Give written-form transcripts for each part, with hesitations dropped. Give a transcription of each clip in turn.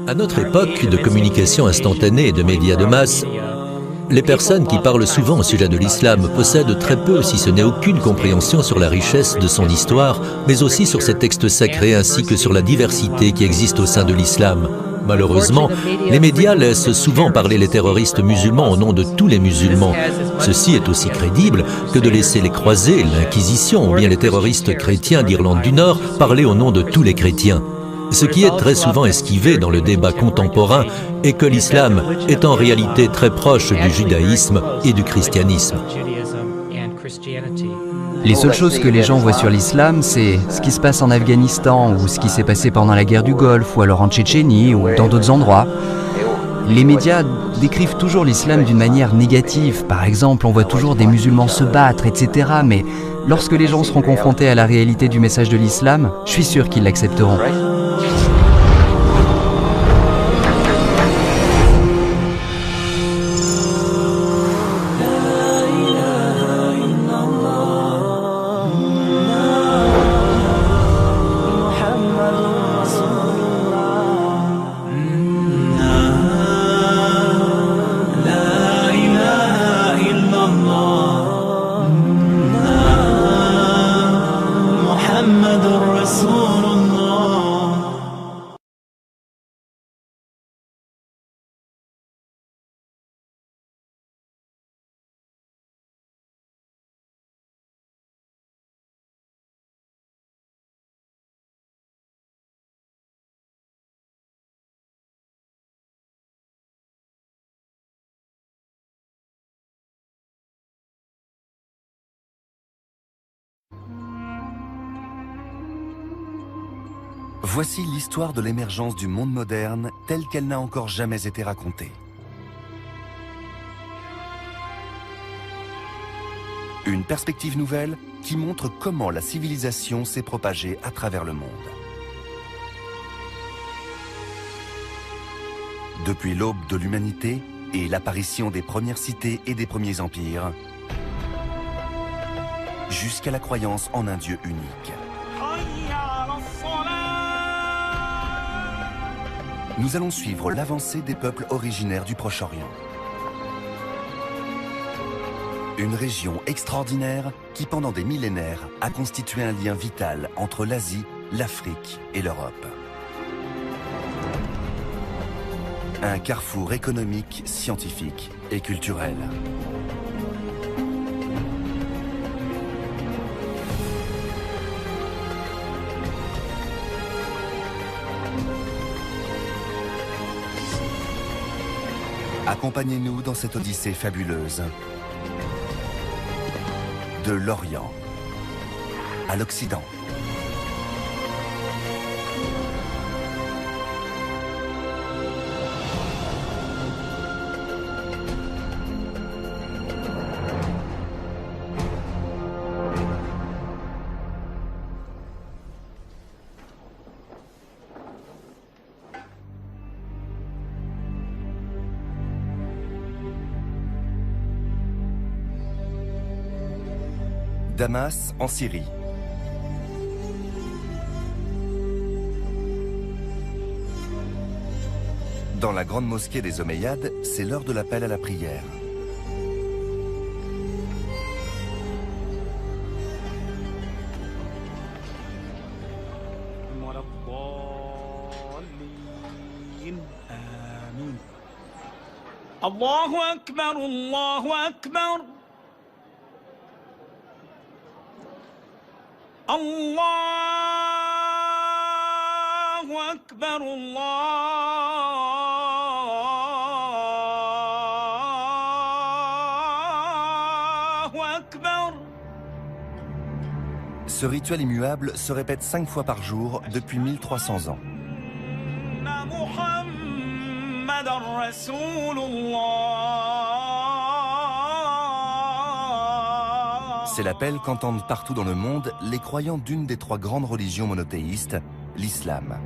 À notre époque de communication instantanée et de médias de masse, les personnes qui parlent souvent au sujet de l'islam possèdent très peu, si ce n'est aucune compréhension sur la richesse de son histoire, mais aussi sur ses textes sacrés ainsi que sur la diversité qui existe au sein de l'islam. Malheureusement, les médias laissent souvent parler les terroristes musulmans au nom de tous les musulmans. Ceci est aussi crédible que de laisser les croisés, l'Inquisition ou bien les terroristes chrétiens d'Irlande du Nord parler au nom de tous les chrétiens. Ce qui est très souvent esquivé dans le débat contemporain est que l'islam est en réalité très proche du judaïsme et du christianisme. Les seules choses que les gens voient sur l'islam, c'est ce qui se passe en Afghanistan ou ce qui s'est passé pendant la guerre du Golfe ou alors en Tchétchénie ou dans d'autres endroits. Les médias décrivent toujours l'islam d'une manière négative. Par exemple, on voit toujours des musulmans se battre, etc. Mais lorsque les gens seront confrontés à la réalité du message de l'islam, je suis sûr qu'ils l'accepteront. Voici l'histoire de l'émergence du monde moderne telle qu'elle n'a encore jamais été racontée. Une perspective nouvelle qui montre comment la civilisation s'est propagée à travers le monde. Depuis l'aube de l'humanité et l'apparition des premières cités et des premiers empires, jusqu'à la croyance en un Dieu unique. Nous allons suivre l'avancée des peuples originaires du Proche-Orient. Une région extraordinaire qui, pendant des millénaires, a constitué un lien vital entre l'Asie, l'Afrique et l'Europe. Un carrefour économique, scientifique et culturel. Accompagnez-nous dans cette odyssée fabuleuse. De l'Orient à l'Occident. Damas, en Syrie. Dans la grande mosquée des Omeyyades, c'est l'heure de l'appel à la prière. Allahu Akbar, Allahu Akbar. Allahu Akbar, Allahu Akbar. Ce rituel immuable se répète 5 fois par jour depuis 1300 ans. C'est l'appel qu'entendent partout dans le monde les croyants d'une des 3 grandes religions monothéistes, l'islam.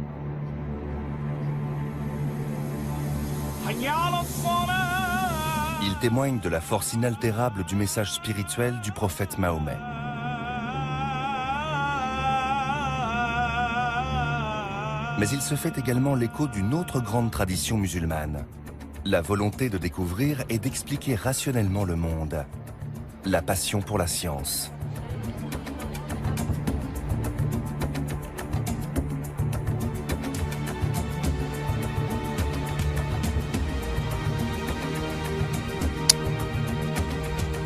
Il témoigne de la force inaltérable du message spirituel du prophète Mahomet. Mais il se fait également l'écho d'une autre grande tradition musulmane. La volonté de découvrir et d'expliquer rationnellement le monde. La passion pour la science.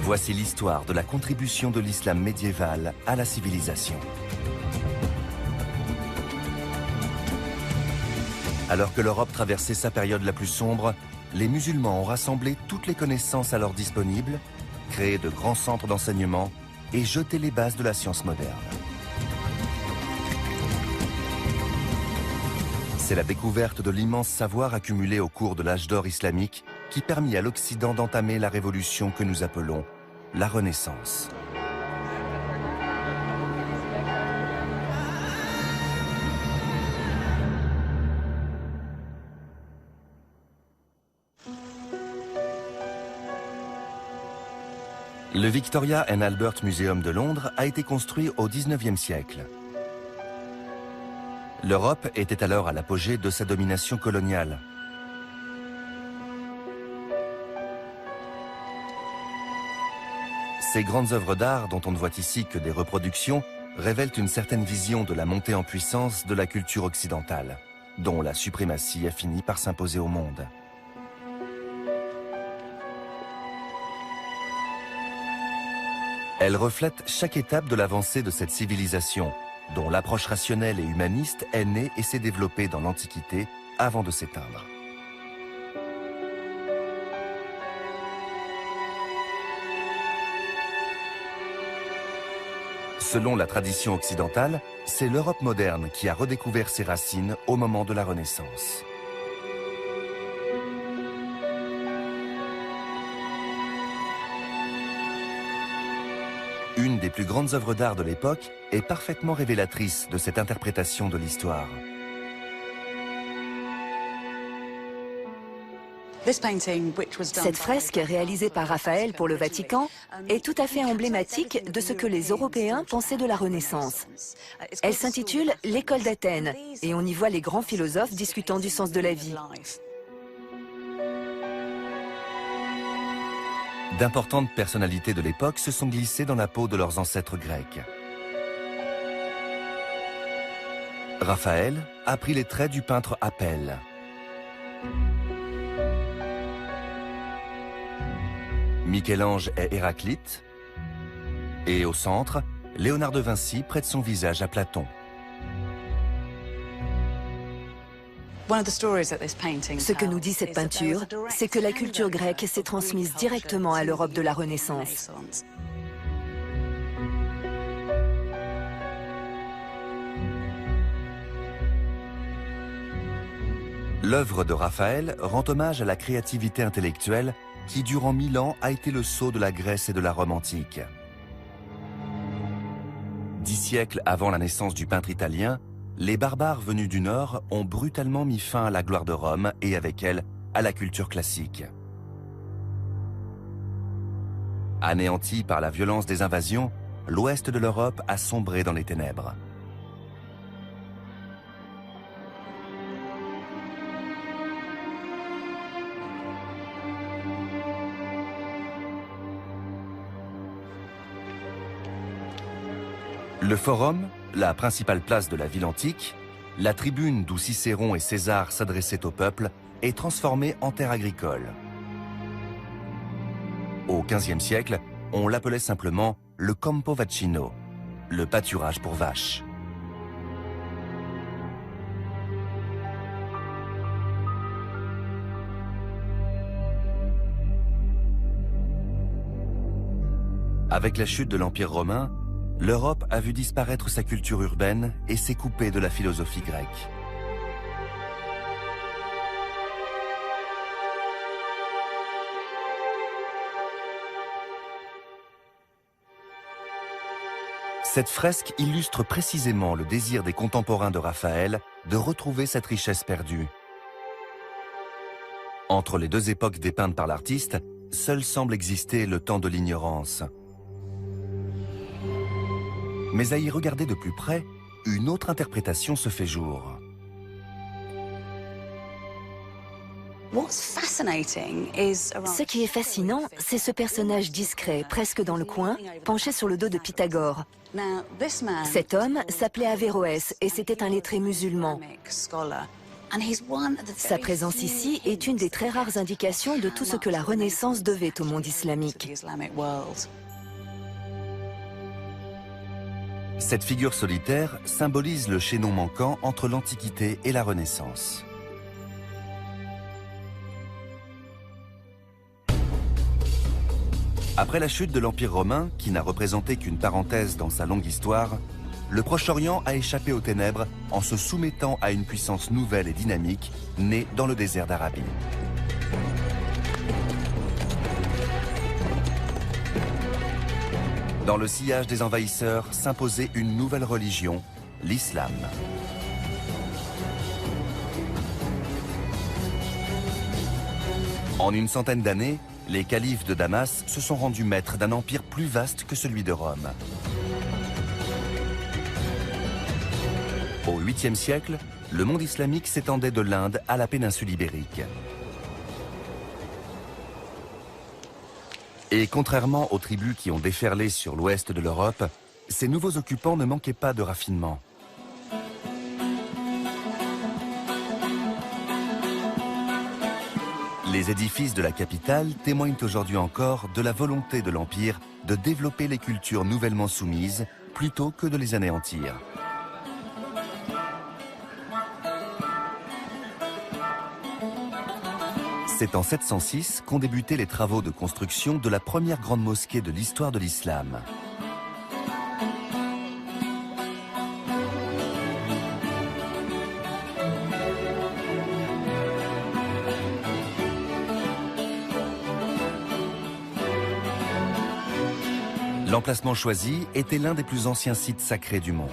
Voici l'histoire de la contribution de l'islam médiéval à la civilisation. Alors que l'Europe traversait sa période la plus sombre, les musulmans ont rassemblé toutes les connaissances alors disponibles, créé de grands centres d'enseignement et jeté les bases de la science moderne. C'est la découverte de l'immense savoir accumulé au cours de l'âge d'or islamique qui permit à l'Occident d'entamer la révolution que nous appelons la Renaissance. Le Victoria and Albert Museum de Londres a été construit au XIXe siècle. L'Europe était alors à l'apogée de sa domination coloniale. Ces grandes œuvres d'art, dont on ne voit ici que des reproductions, révèlent une certaine vision de la montée en puissance de la culture occidentale, dont la suprématie a fini par s'imposer au monde. Elle reflète chaque étape de l'avancée de cette civilisation, dont l'approche rationnelle et humaniste est née et s'est développée dans l'Antiquité avant de s'éteindre. Selon la tradition occidentale, c'est l'Europe moderne qui a redécouvert ses racines au moment de la Renaissance. Une des plus grandes œuvres d'art de l'époque est parfaitement révélatrice de cette interprétation de l'histoire. Cette fresque réalisée par Raphaël pour le Vatican est tout à fait emblématique de ce que les Européens pensaient de la Renaissance. Elle s'intitule « L'école d'Athènes » et on y voit les grands philosophes discutant du sens de la vie. D'importantes personnalités de l'époque se sont glissées dans la peau de leurs ancêtres grecs. Raphaël a pris les traits du peintre Apelle. Michel-Ange est Héraclite. Et au centre, Léonard de Vinci prête son visage à Platon. Ce que nous dit cette peinture, c'est que la culture grecque s'est transmise directement à l'Europe de la Renaissance. L'œuvre de Raphaël rend hommage à la créativité intellectuelle qui, durant 1000 ans, a été le sceau de la Grèce et de la Rome antique. 10 siècles avant la naissance du peintre italien, les barbares venus du Nord ont brutalement mis fin à la gloire de Rome et avec elle, à la culture classique. Anéanti par la violence des invasions, l'ouest de l'Europe a sombré dans les ténèbres. Le Forum, la principale place de la ville antique, la tribune d'où Cicéron et César s'adressaient au peuple, est transformée en terre agricole. Au XVe siècle, on l'appelait simplement le Campo Vaccino, le pâturage pour vaches. Avec la chute de l'Empire romain, l'Europe a vu disparaître sa culture urbaine et s'est coupée de la philosophie grecque. Cette fresque illustre précisément le désir des contemporains de Raphaël de retrouver cette richesse perdue. Entre les deux époques dépeintes par l'artiste, seul semble exister le temps de l'ignorance. Mais à y regarder de plus près, une autre interprétation se fait jour. Ce qui est fascinant, c'est ce personnage discret, presque dans le coin, penché sur le dos de Pythagore. Cet homme s'appelait Averroès et c'était un lettré musulman. Sa présence ici est une des très rares indications de tout ce que la Renaissance devait au monde islamique. Cette figure solitaire symbolise le chaînon manquant entre l'Antiquité et la Renaissance. Après la chute de l'Empire romain, qui n'a représenté qu'une parenthèse dans sa longue histoire, le Proche-Orient a échappé aux ténèbres en se soumettant à une puissance nouvelle et dynamique, née dans le désert d'Arabie. Dans le sillage des envahisseurs s'imposait une nouvelle religion, l'islam. En une centaine d'années, les califes de Damas se sont rendus maîtres d'un empire plus vaste que celui de Rome. Au 8e siècle, le monde islamique s'étendait de l'Inde à la péninsule ibérique. Et contrairement aux tribus qui ont déferlé sur l'ouest de l'Europe, ces nouveaux occupants ne manquaient pas de raffinement. Les édifices de la capitale témoignent aujourd'hui encore de la volonté de l'Empire de développer les cultures nouvellement soumises plutôt que de les anéantir. C'est en 706 qu'ont débuté les travaux de construction de la première grande mosquée de l'histoire de l'islam. L'emplacement choisi était l'un des plus anciens sites sacrés du monde.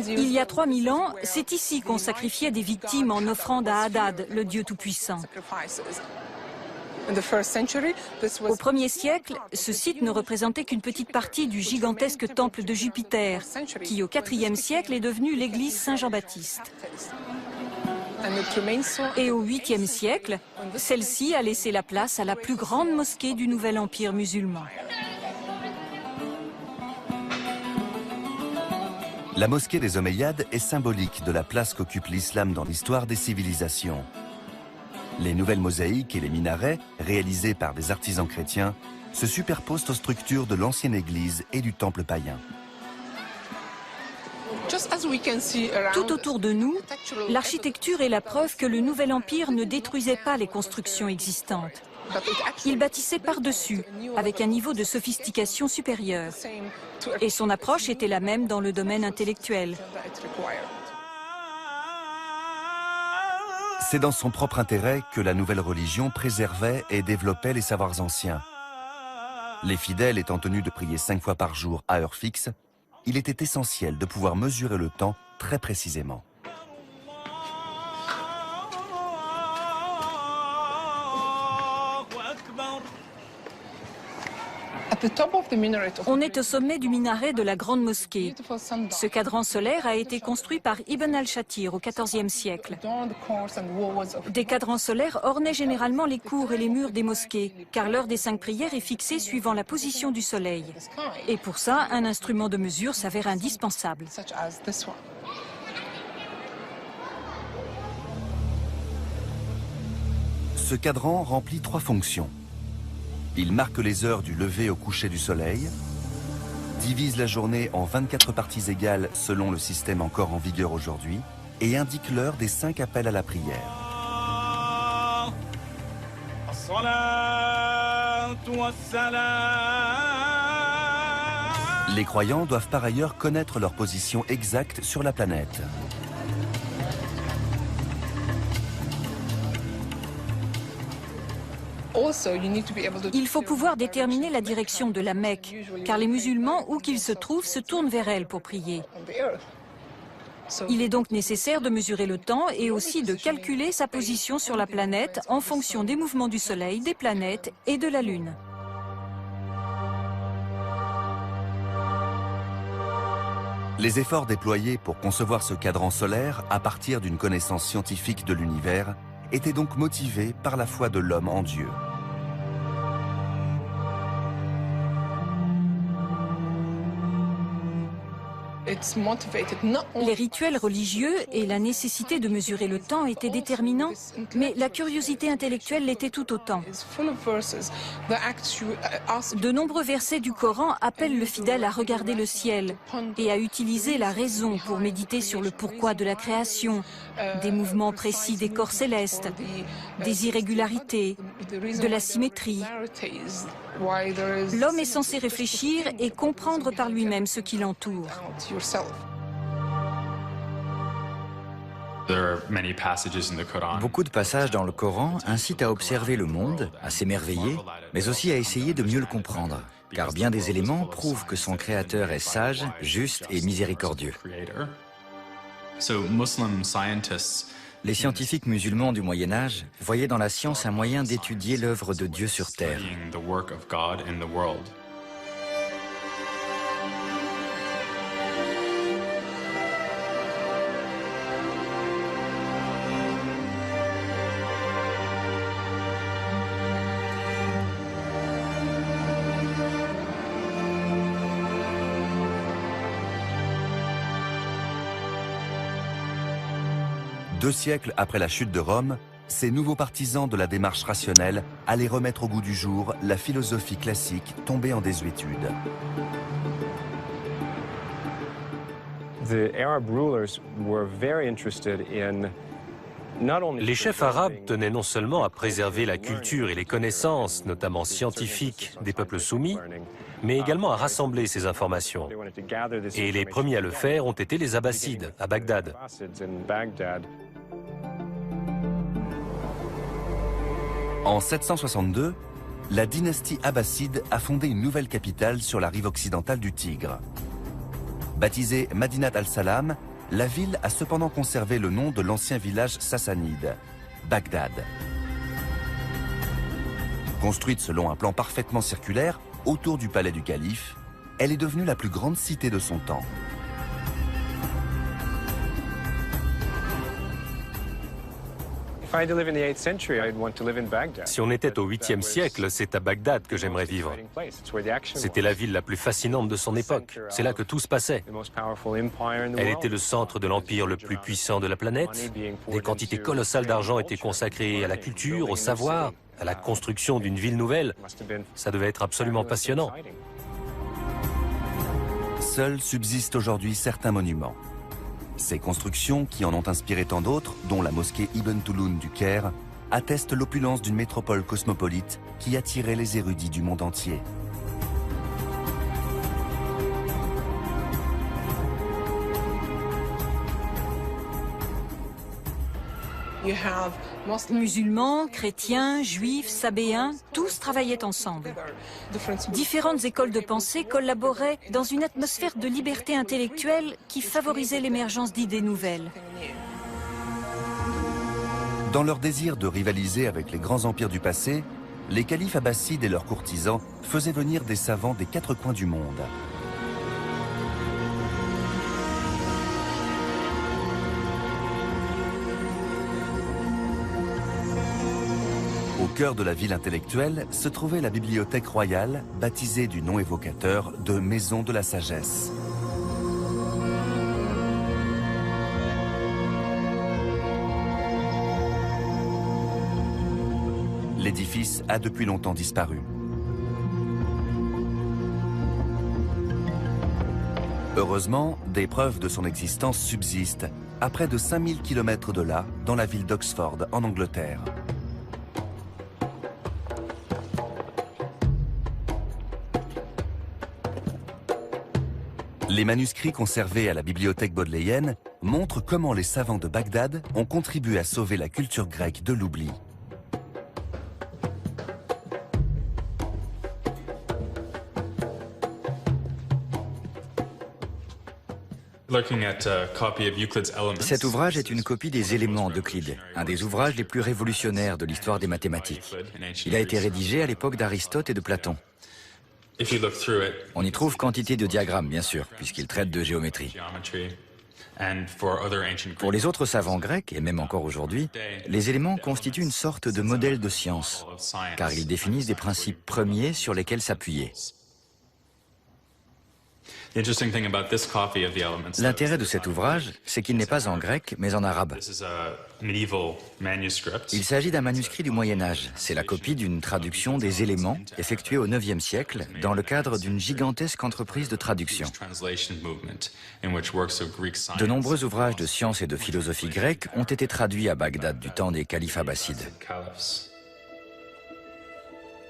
Il y a 3000 ans, c'est ici qu'on sacrifiait des victimes en offrande à Hadad, le Dieu Tout-Puissant. Au 1er siècle, ce site ne représentait qu'une petite partie du gigantesque temple de Jupiter, qui au 4e siècle est devenu l'église Saint-Jean-Baptiste. Et au 8e siècle, celle-ci a laissé la place à la plus grande mosquée du nouvel empire musulman. La mosquée des Omeyyades est symbolique de la place qu'occupe l'islam dans l'histoire des civilisations. Les nouvelles mosaïques et les minarets, réalisés par des artisans chrétiens, se superposent aux structures de l'ancienne église et du temple païen. Tout autour de nous, l'architecture est la preuve que le nouvel empire ne détruisait pas les constructions existantes. Il bâtissait par-dessus, avec un niveau de sophistication supérieur. Et son approche était la même dans le domaine intellectuel. C'est dans son propre intérêt que la nouvelle religion préservait et développait les savoirs anciens. Les fidèles étant tenus de prier 5 fois par jour à heure fixe, il était essentiel de pouvoir mesurer le temps très précisément. On est au sommet du minaret de la grande mosquée. Ce cadran solaire a été construit par Ibn al-Shatir au XIVe siècle. Des cadrans solaires ornaient généralement les cours et les murs des mosquées, car l'heure des 5 prières est fixée suivant la position du soleil. Et pour ça, un instrument de mesure s'avère indispensable. Ce cadran remplit 3 fonctions. Il marque les heures du lever au coucher du soleil, divise la journée en 24 parties égales selon le système encore en vigueur aujourd'hui, et indique l'heure des 5 appels à la prière. Les croyants doivent par ailleurs connaître leur position exacte sur la planète. Il faut pouvoir déterminer la direction de la Mecque, car les musulmans, où qu'ils se trouvent, se tournent vers elle pour prier. Il est donc nécessaire de mesurer le temps et aussi de calculer sa position sur la planète en fonction des mouvements du Soleil, des planètes et de la Lune. Les efforts déployés pour concevoir ce cadran solaire à partir d'une connaissance scientifique de l'univers étaient donc motivés par la foi de l'homme en Dieu. Les rituels religieux et la nécessité de mesurer le temps étaient déterminants, mais la curiosité intellectuelle l'était tout autant. De nombreux versets du Coran appellent le fidèle à regarder le ciel et à utiliser la raison pour méditer sur le pourquoi de la création, des mouvements précis des corps célestes, des irrégularités, de la symétrie. L'homme est censé réfléchir et comprendre par lui-même ce qui l'entoure. Beaucoup de passages dans le Coran incitent à observer le monde, à s'émerveiller, mais aussi à essayer de mieux le comprendre, car bien des éléments prouvent que son Créateur est sage, juste et miséricordieux. Les scientifiques musulmans du Moyen-Âge voyaient dans la science un moyen d'étudier l'œuvre de Dieu sur Terre. Deux siècles après la chute de Rome, ces nouveaux partisans de la démarche rationnelle allaient remettre au goût du jour la philosophie classique tombée en désuétude. Les chefs arabes tenaient non seulement à préserver la culture et les connaissances, notamment scientifiques, des peuples soumis, mais également à rassembler ces informations. Et les premiers à le faire ont été les Abbassides, à Bagdad. En 762, la dynastie abbasside a fondé une nouvelle capitale sur la rive occidentale du Tigre. Baptisée Madinat al-Salam, la ville a cependant conservé le nom de l'ancien village sassanide, Bagdad. Construite selon un plan parfaitement circulaire, autour du palais du calife, elle est devenue la plus grande cité de son temps. Si on était au 8e siècle, c'est à Bagdad que j'aimerais vivre. C'était la ville la plus fascinante de son époque. C'est là que tout se passait. Elle était le centre de l'empire le plus puissant de la planète. Des quantités colossales d'argent étaient consacrées à la culture, au savoir, à la construction d'une ville nouvelle. Ça devait être absolument passionnant. Seuls subsistent aujourd'hui certains monuments. Ces constructions, qui en ont inspiré tant d'autres, dont la mosquée Ibn Tulun du Caire, attestent l'opulence d'une métropole cosmopolite qui attirait les érudits du monde entier. Musulmans, chrétiens, juifs, sabéens, tous travaillaient ensemble. Différentes écoles de pensée collaboraient dans une atmosphère de liberté intellectuelle qui favorisait l'émergence d'idées nouvelles. Dans leur désir de rivaliser avec les grands empires du passé, les califes abbassides et leurs courtisans faisaient venir des savants des quatre coins du monde. Au cœur de la ville intellectuelle se trouvait la bibliothèque royale, baptisée du nom évocateur de Maison de la Sagesse. L'édifice a depuis longtemps disparu. Heureusement, des preuves de son existence subsistent, à près de 5000 km de là, dans la ville d'Oxford, en Angleterre. Les manuscrits conservés à la bibliothèque bodléienne montrent comment les savants de Bagdad ont contribué à sauver la culture grecque de l'oubli. Cet ouvrage est une copie des Éléments d'Euclide, un des ouvrages les plus révolutionnaires de l'histoire des mathématiques. Il a été rédigé à l'époque d'Aristote et de Platon. On y trouve quantité de diagrammes, bien sûr, puisqu'il traite de géométrie. Pour les autres savants grecs, et même encore aujourd'hui, les éléments constituent une sorte de modèle de science, car ils définissent des principes premiers sur lesquels s'appuyer. L'intérêt de cet ouvrage, c'est qu'il n'est pas en grec, mais en arabe. Il s'agit d'un manuscrit du Moyen-Âge. C'est la copie d'une traduction des éléments effectuée au IXe siècle dans le cadre d'une gigantesque entreprise de traduction. De nombreux ouvrages de sciences et de philosophie grecque ont été traduits à Bagdad du temps des califes abbassides.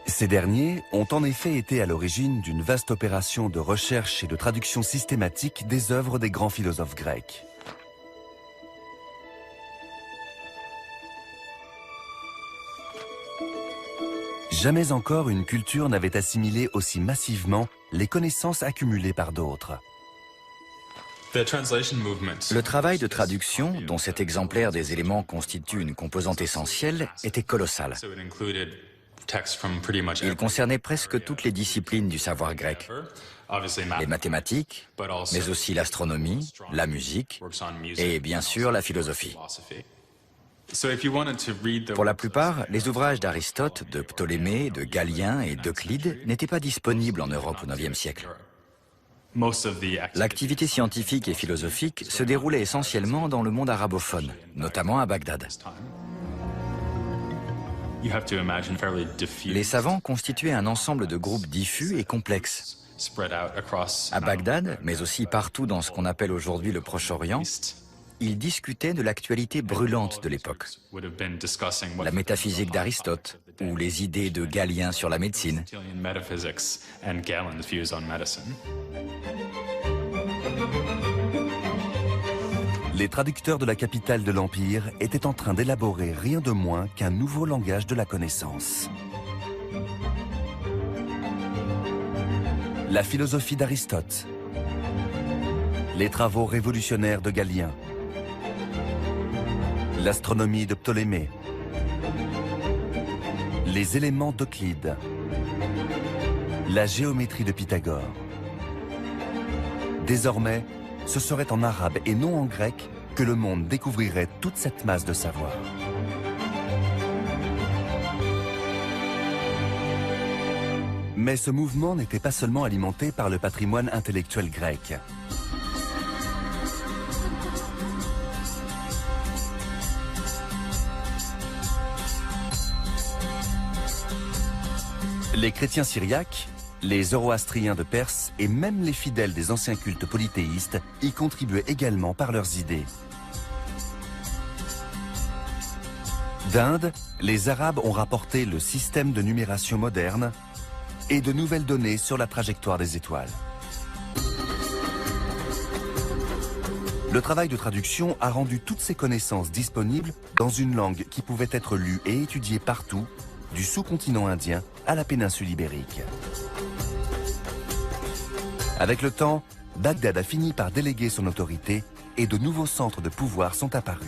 Ces derniers ont en effet été à l'origine d'une vaste opération de recherche et de traduction systématique des œuvres des grands philosophes grecs. Jamais encore une culture n'avait assimilé aussi massivement les connaissances accumulées par d'autres. Le travail de traduction, dont cet exemplaire des éléments constitue une composante essentielle, était colossal. Il concernait presque toutes les disciplines du savoir grec, les mathématiques, mais aussi l'astronomie, la musique et bien sûr la philosophie. Pour la plupart, les ouvrages d'Aristote, de Ptolémée, de Galien et d'Euclide n'étaient pas disponibles en Europe au IXe siècle. L'activité scientifique et philosophique se déroulait essentiellement dans le monde arabophone, notamment à Bagdad. Les savants constituaient un ensemble de groupes diffus et complexes. À Bagdad, mais aussi partout dans ce qu'on appelle aujourd'hui le Proche-Orient, ils discutaient de l'actualité brûlante de l'époque. La métaphysique d'Aristote ou les idées de Galien sur la médecine. Les traducteurs de la capitale de l'Empire étaient en train d'élaborer rien de moins qu'un nouveau langage de la connaissance. La philosophie d'Aristote, les travaux révolutionnaires de Galien, l'astronomie de Ptolémée, les éléments d'Euclide, la géométrie de Pythagore. Désormais, ce serait en arabe et non en grec que le monde découvrirait toute cette masse de savoir. Mais ce mouvement n'était pas seulement alimenté par le patrimoine intellectuel grec. Les chrétiens syriaques, les zoroastriens de Perse et même les fidèles des anciens cultes polythéistes y contribuaient également par leurs idées. D'Inde, les Arabes ont rapporté le système de numération moderne et de nouvelles données sur la trajectoire des étoiles. Le travail de traduction a rendu toutes ces connaissances disponibles dans une langue qui pouvait être lue et étudiée partout, du sous-continent indien à la péninsule ibérique. Avec le temps, Bagdad a fini par déléguer son autorité et de nouveaux centres de pouvoir sont apparus.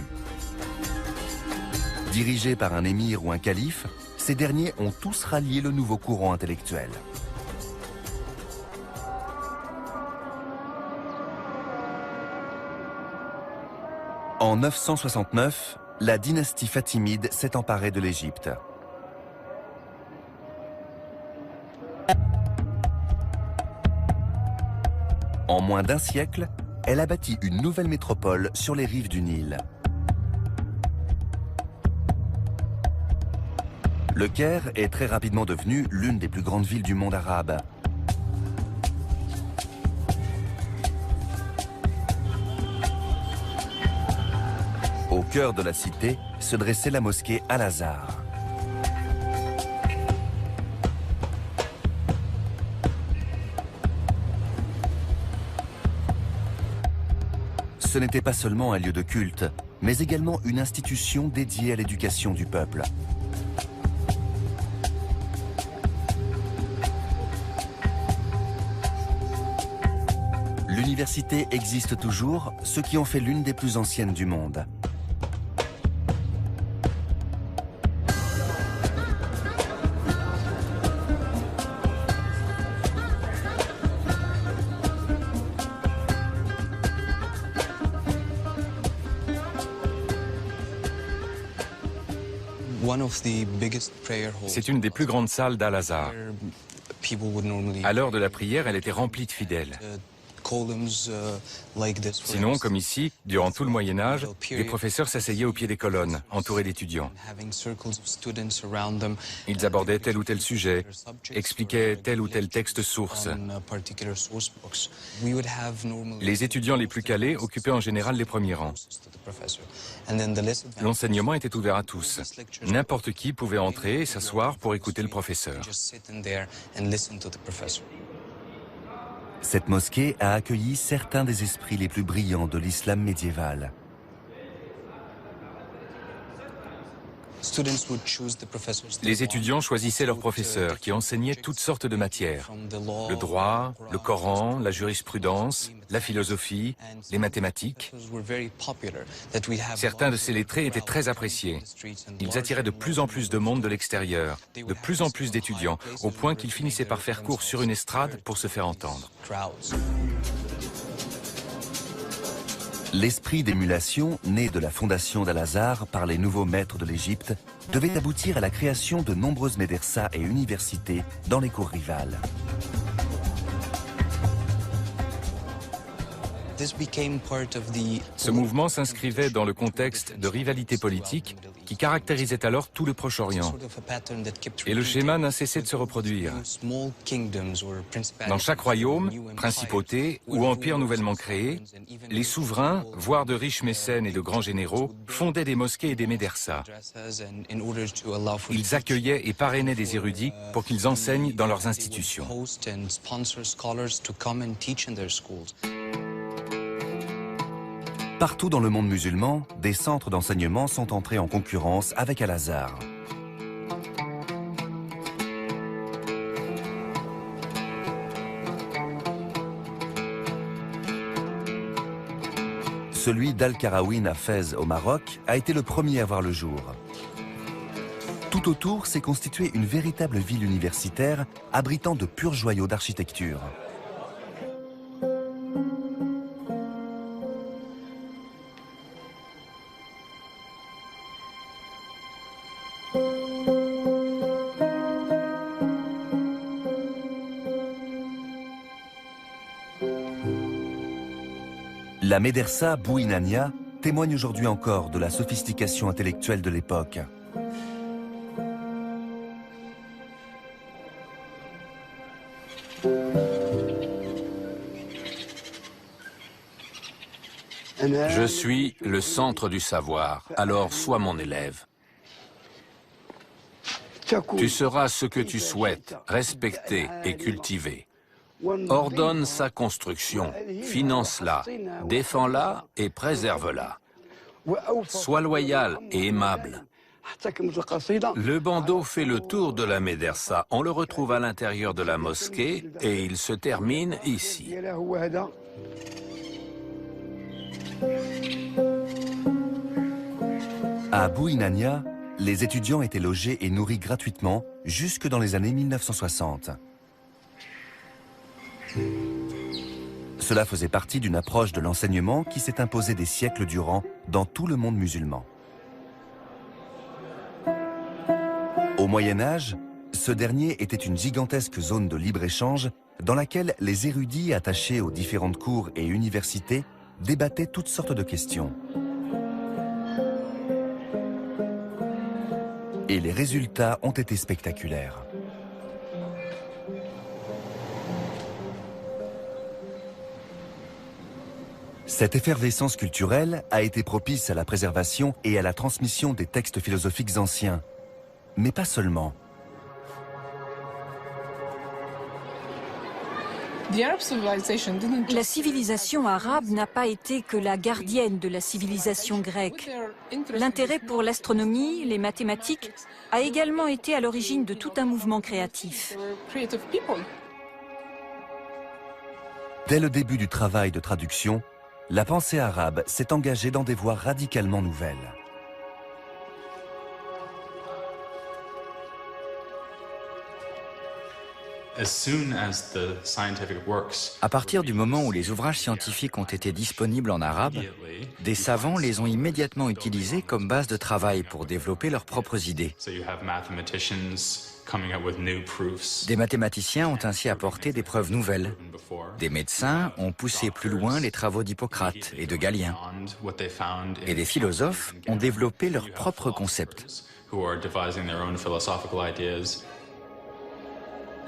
Dirigés par un émir ou un calife, ces derniers ont tous rallié le nouveau courant intellectuel. En 969, la dynastie fatimide s'est emparée de l'Égypte. En moins d'un siècle, elle a bâti une nouvelle métropole sur les rives du Nil. Le Caire est très rapidement devenu l'une des plus grandes villes du monde arabe. Au cœur de la cité se dressait la mosquée Al-Azhar. Ce n'était pas seulement un lieu de culte, mais également une institution dédiée à l'éducation du peuple. L'université existe toujours, ce qui en fait l'une des plus anciennes du monde. C'est une des plus grandes salles d'Al-Azhar. À l'heure de la prière, elle était remplie de fidèles. Sinon, comme ici, durant tout le Moyen-Âge, les professeurs s'asseyaient au pied des colonnes, entourés d'étudiants. Ils abordaient tel ou tel sujet, expliquaient tel ou tel texte source. Les étudiants les plus calés occupaient en général les premiers rangs. L'enseignement était ouvert à tous. N'importe qui pouvait entrer et s'asseoir pour écouter le professeur. Cette mosquée a accueilli certains des esprits les plus brillants de l'islam médiéval. Les étudiants choisissaient leurs professeurs qui enseignaient toutes sortes de matières. Le droit, le Coran, la jurisprudence, la philosophie, les mathématiques. Certains de ces lettrés étaient très appréciés. Ils attiraient de plus en plus de monde de l'extérieur, de plus en plus d'étudiants, au point qu'ils finissaient par faire cours sur une estrade pour se faire entendre. L'esprit d'émulation, né de la fondation d'Al-Azhar par les nouveaux maîtres de l'Égypte, devait aboutir à la création de nombreuses médersas et universités dans les cours rivales. Ce mouvement s'inscrivait dans le contexte de rivalité politique qui caractérisait alors tout le Proche-Orient. Et le schéma n'a cessé de se reproduire. Dans chaque royaume, principauté ou empire nouvellement créé, les souverains, voire de riches mécènes et de grands généraux, fondaient des mosquées et des médersas. Ils accueillaient et parrainaient des érudits pour qu'ils enseignent dans leurs institutions. Partout dans le monde musulman, des centres d'enseignement sont entrés en concurrence avec Al-Azhar. Celui d'Al-Qarawin à Fès au Maroc a été le premier à voir le jour. Tout autour s'est constituée une véritable ville universitaire abritant de purs joyaux d'architecture. La médersa Bouinania témoigne aujourd'hui encore de la sophistication intellectuelle de l'époque. Je suis le centre du savoir, alors sois mon élève. Tu seras ce que tu souhaites, respecter et cultiver. Ordonne sa construction, finance-la, défends-la et préserve-la. Sois loyal et aimable. Le bandeau fait le tour de la médersa. On le retrouve à l'intérieur de la mosquée et il se termine ici. À Bouinania, les étudiants étaient logés et nourris gratuitement jusque dans les années 1960. Cela faisait partie d'une approche de l'enseignement qui s'est imposée des siècles durant dans tout le monde musulman. Au Moyen-Âge, ce dernier était une gigantesque zone de libre-échange dans laquelle les érudits attachés aux différentes cours et universités débattaient toutes sortes de questions. Et les résultats ont été spectaculaires. Cette effervescence culturelle a été propice à la préservation et à la transmission des textes philosophiques anciens. Mais pas seulement. La civilisation arabe n'a pas été que la gardienne de la civilisation grecque. L'intérêt pour l'astronomie, les mathématiques, a également été à l'origine de tout un mouvement créatif. Dès le début du travail de traduction, la pensée arabe s'est engagée dans des voies radicalement nouvelles. À partir du moment où les ouvrages scientifiques ont été disponibles en arabe, des savants les ont immédiatement utilisés comme base de travail pour développer leurs propres idées. Des mathématiciens ont ainsi apporté des preuves nouvelles. Des médecins ont poussé plus loin les travaux d'Hippocrate et de Galien. Et des philosophes ont développé leurs propres concepts.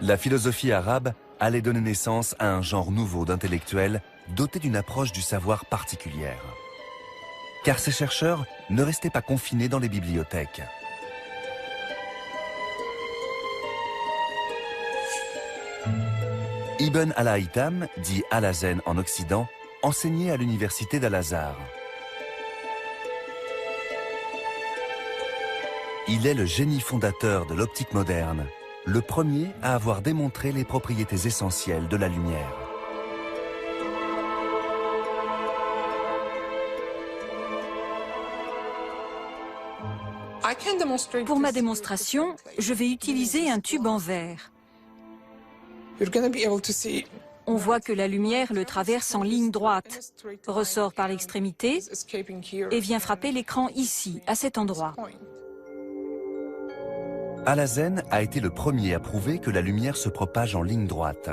La philosophie arabe allait donner naissance à un genre nouveau d'intellectuels dotés d'une approche du savoir particulière. Car ces chercheurs ne restaient pas confinés dans les bibliothèques. Ibn al-Haytham, dit Al-Hazen en Occident, enseignait à l'université d'Al-Azhar. Il est le génie fondateur de l'optique moderne, le premier à avoir démontré les propriétés essentielles de la lumière. Pour ma démonstration, je vais utiliser un tube en verre. On voit que la lumière le traverse en ligne droite, ressort par l'extrémité et vient frapper l'écran ici, à cet endroit. Al-Hazen a été le premier à prouver que la lumière se propage en ligne droite.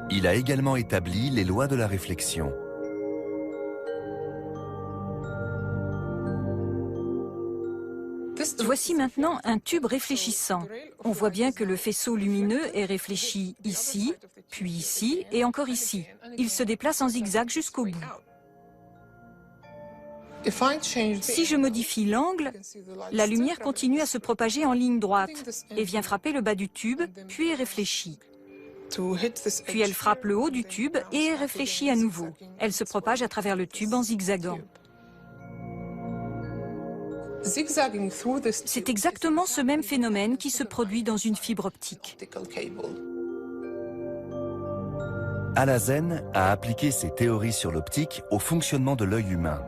Il a également établi les lois de la réflexion. Voici maintenant un tube réfléchissant. On voit bien que le faisceau lumineux est réfléchi ici, puis ici et encore ici. Il se déplace en zigzag jusqu'au bout. Si je modifie l'angle, la lumière continue à se propager en ligne droite et vient frapper le bas du tube, puis est réfléchie. Puis elle frappe le haut du tube et est réfléchie à nouveau. Elle se propage à travers le tube en zigzagant. C'est exactement ce même phénomène qui se produit dans une fibre optique. Al-Hazen a appliqué ses théories sur l'optique au fonctionnement de l'œil humain.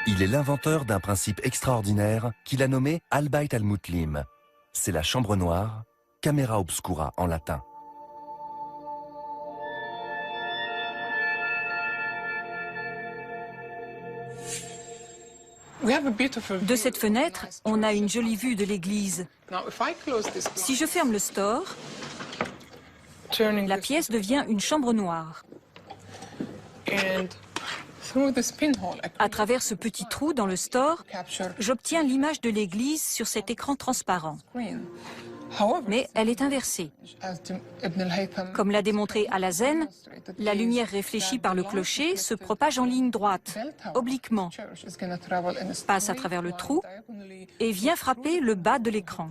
Il est l'inventeur d'un principe extraordinaire qu'il a nommé Al-Bayt al-Mutlim. C'est la chambre noire, camera obscura en latin. De cette fenêtre, on a une jolie vue de l'église. Si je ferme le store, la pièce devient une chambre noire. À travers ce petit trou dans le store, j'obtiens l'image de l'église sur cet écran transparent. Mais elle est inversée. Comme l'a démontré Al-Hazen, la lumière réfléchie par le clocher se propage en ligne droite, obliquement, passe à travers le trou et vient frapper le bas de l'écran.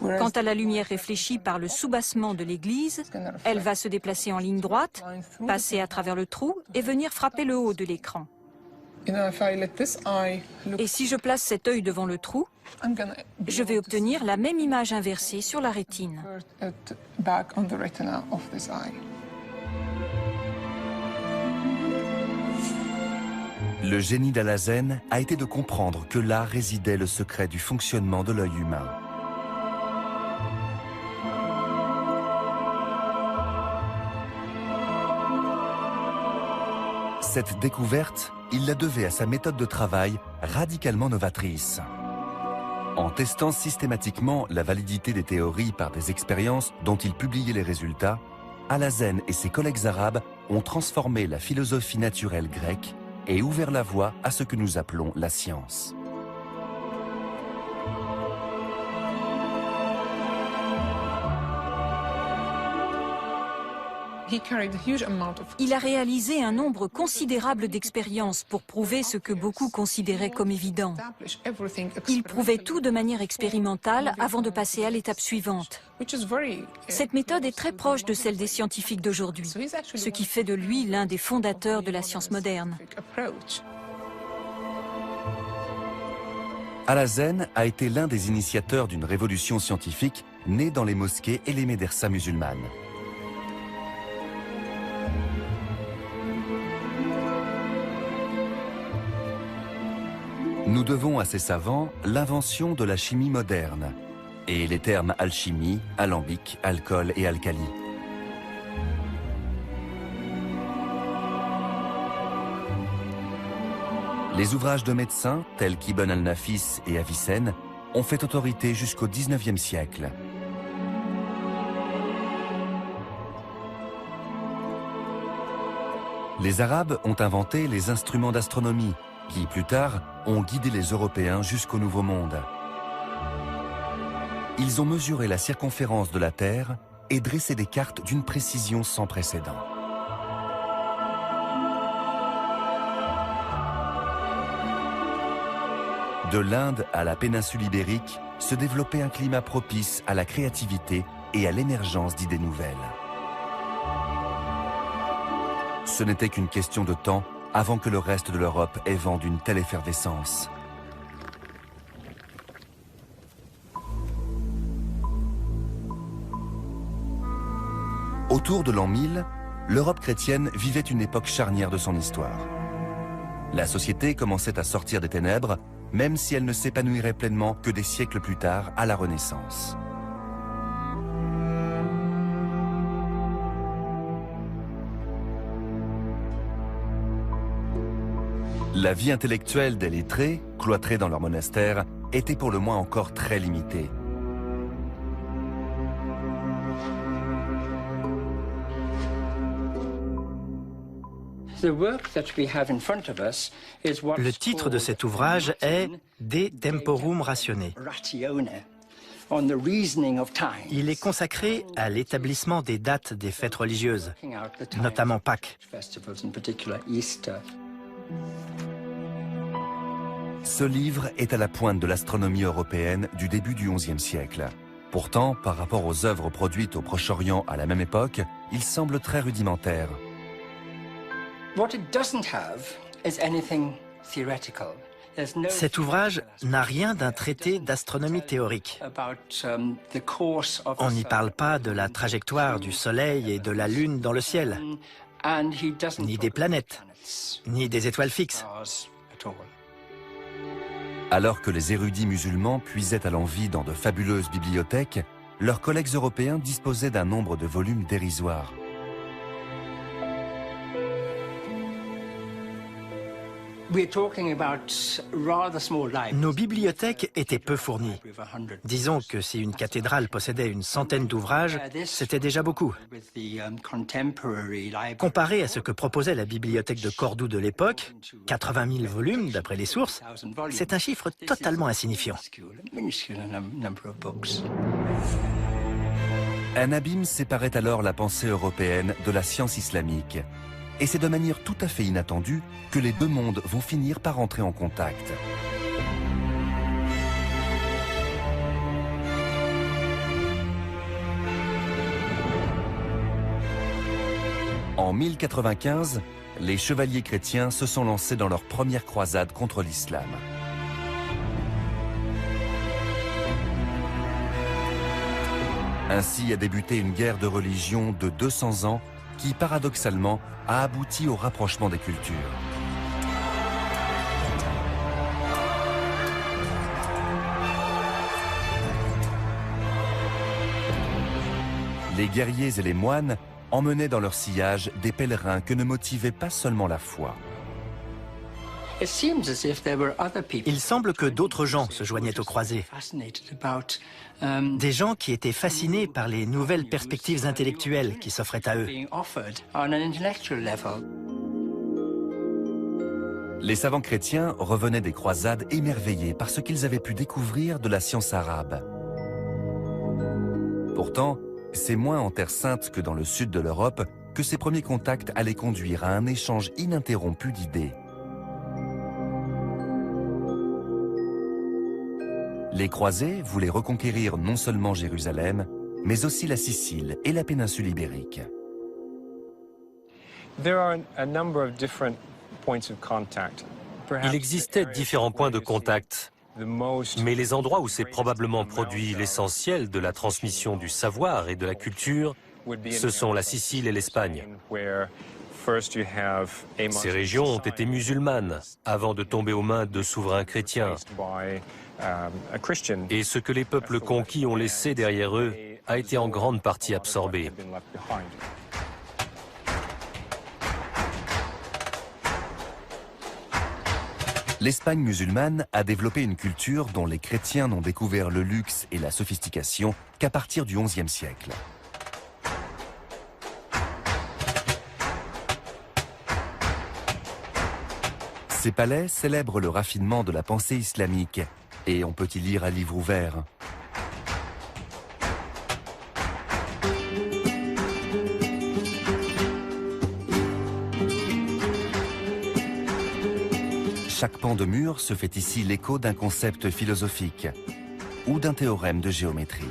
Quant à la lumière réfléchie par le soubassement de l'église, elle va se déplacer en ligne droite, passer à travers le trou et venir frapper le haut de l'écran. Et si je place cet œil devant le trou, je vais obtenir la même image inversée sur la rétine. Le génie d'Al-Hazen a été de comprendre que là résidait le secret du fonctionnement de l'œil humain. Cette découverte, il la devait à sa méthode de travail radicalement novatrice. En testant systématiquement la validité des théories par des expériences dont il publiait les résultats, Al-Hazen et ses collègues arabes ont transformé la philosophie naturelle grecque et ouvert la voie à ce que nous appelons la science. Il a réalisé un nombre considérable d'expériences pour prouver ce que beaucoup considéraient comme évident. Il prouvait tout de manière expérimentale avant de passer à l'étape suivante. Cette méthode est très proche de celle des scientifiques d'aujourd'hui, ce qui fait de lui l'un des fondateurs de la science moderne. Al-Hazen a été l'un des initiateurs d'une révolution scientifique née dans les mosquées et les médersas musulmanes. Nous devons à ces savants l'invention de la chimie moderne et les termes alchimie, alambic, alcool et alcali. Les ouvrages de médecins, tels qu'Ibn al-Nafis et Avicenne, ont fait autorité jusqu'au XIXe siècle. Les Arabes ont inventé les instruments d'astronomie, qui, plus tard, ont guidé les Européens jusqu'au Nouveau Monde. Ils ont mesuré la circonférence de la Terre et dressé des cartes d'une précision sans précédent. De l'Inde à la péninsule ibérique, se développait un climat propice à la créativité et à l'émergence d'idées nouvelles. Ce n'était qu'une question de temps avant que le reste de l'Europe ait vent d'une telle effervescence. Autour de l'an 1000, l'Europe chrétienne vivait une époque charnière de son histoire. La société commençait à sortir des ténèbres, même si elle ne s'épanouirait pleinement que des siècles plus tard à la Renaissance. La vie intellectuelle des lettrés, cloîtrés dans leur monastère, était pour le moins encore très limitée. Le titre de cet ouvrage est « De Temporum Ratione ». Il est consacré à l'établissement des dates des fêtes religieuses, notamment Pâques. Ce livre est à la pointe de l'astronomie européenne du début du XIe siècle. Pourtant, par rapport aux œuvres produites au Proche-Orient à la même époque, il semble très rudimentaire. Cet ouvrage n'a rien d'un traité d'astronomie théorique. On n'y parle pas de la trajectoire du Soleil et de la Lune dans le ciel, ni des planètes, ni des étoiles fixes. Alors que les érudits musulmans puisaient à l'envi dans de fabuleuses bibliothèques, leurs collègues européens disposaient d'un nombre de volumes dérisoire. Nos bibliothèques étaient peu fournies. Disons que si une cathédrale possédait une centaine d'ouvrages, c'était déjà beaucoup. Comparé à ce que proposait la bibliothèque de Cordoue de l'époque, 80 000 volumes d'après les sources, c'est un chiffre totalement insignifiant. Un abîme séparait alors la pensée européenne de la science islamique. Et c'est de manière tout à fait inattendue que les deux mondes vont finir par entrer en contact. En 1095, les chevaliers chrétiens se sont lancés dans leur première croisade contre l'islam. Ainsi a débuté une guerre de religion de 200 ans qui, paradoxalement, a abouti au rapprochement des cultures. Les guerriers et les moines emmenaient dans leur sillage des pèlerins que ne motivait pas seulement la foi. Il semble que d'autres gens se joignaient aux croisés. Des gens qui étaient fascinés par les nouvelles perspectives intellectuelles qui s'offraient à eux. Les savants chrétiens revenaient des croisades émerveillés par ce qu'ils avaient pu découvrir de la science arabe. Pourtant, c'est moins en Terre Sainte que dans le sud de l'Europe que ces premiers contacts allaient conduire à un échange ininterrompu d'idées. Les croisés voulaient reconquérir non seulement Jérusalem, mais aussi la Sicile et la péninsule ibérique. Il existait différents points de contact, mais les endroits où s'est probablement produit l'essentiel de la transmission du savoir et de la culture, ce sont la Sicile et l'Espagne. Ces régions ont été musulmanes avant de tomber aux mains de souverains chrétiens. Et ce que les peuples conquis ont laissé derrière eux a été en grande partie absorbé. L'Espagne musulmane a développé une culture dont les chrétiens n'ont découvert le luxe et la sophistication qu'à partir du XIe siècle. Ces palais célèbrent le raffinement de la pensée islamique, et on peut y lire à livre ouvert. Chaque pan de mur se fait ici l'écho d'un concept philosophique ou d'un théorème de géométrie.